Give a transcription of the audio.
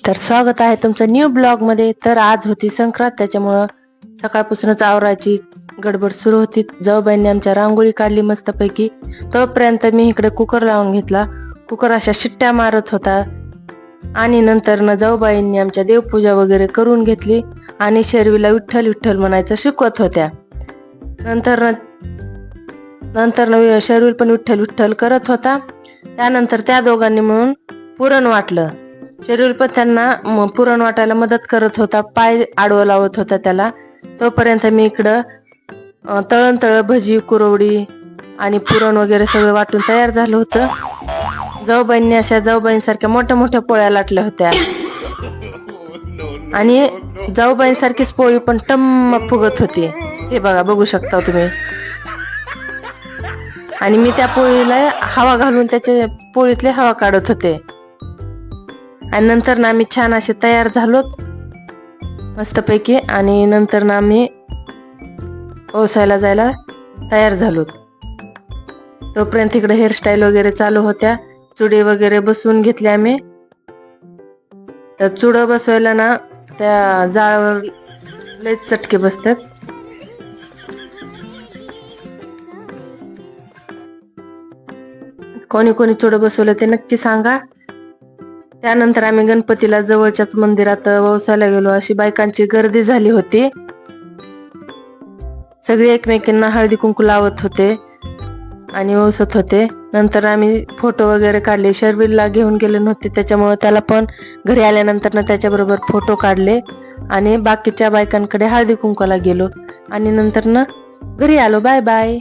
तर स्वागत आहे तुमचं न्यू ब्लॉग मध्ये. तर आज होती संक्रांत, त्याच्यामुळं सकाळपासूनच आवरायची गडबड सुरू होती. जाऊबाईंनी आमच्या रांगोळी काढली मस्तपैकी. तोपर्यंत मी इकडे कुकर लावून घेतला. कुकर अशा शिट्ट्या मारत होता आणि नंतर न जाऊबाईंनी आमच्या देवपूजा वगैरे करून घेतली आणि शर्वीला विठ्ठल विठ्ठल म्हणायचं शिकवत होत्या. नंतर शर्विल पण विठ्ठल विठ्ठल करत होता. त्यानंतर त्या दोघांनी मिळून पुरण वाटलं. शर्विल पण त्यांना पुरण वाटायला मदत करत होता, पाय आडवं लावत होता त्याला. तोपर्यंत मी इकडं तळण भजी, कुरवडी आणि पुरण वगैरे सगळं वाटून तयार झालं होतं. जाऊबाईंनी अशा जाऊबाईंसारख्या मोठ्या मोठ्या पोळ्या लाटल्या होत्या आणि जाऊबाईंसारखीच पोळी पण टम्म फुगत होती. हे बघा, बघू शकता तुम्ही. आणि मी त्या पोळीला हवा घालून त्याच्या पोळीतले हवा काढत होते. आणि नंतर ना आम्ही छान असे तयार झालोत मस्तपैकी. आणि नंतर ना आम्ही ओसायला जायला तयार झालोत. तोपर्यंत इकडे हेअरस्टाईल वगैरे चालू होत्या. चुडे वगैरे बसवून घेतले आम्ही. तर चुडं बसवायला ना त्या जाळावर लय चटके बसतात. कोणी कोणी चुडं बसवलं ते नक्की सांगा. त्यानंतर आम्ही गणपतीला जवळच्याच मंदिरात वसायला गेलो. अशी बायकांची गर्दी झाली होती. सगळे एकमेकींना हळदी कुंकू लावत होते आणि वसत होते. नंतर आम्ही फोटो वगैरे काढले. शर्विलला घेऊन गेले नव्हते, त्याच्यामुळे त्याला पण घरी आल्यानंतर ना त्याच्याबरोबर फोटो काढले आणि बाकीच्या बायकांकडे हळदी कुंकूला गेलो आणि नंतर ना घरी आलो. Bye bye.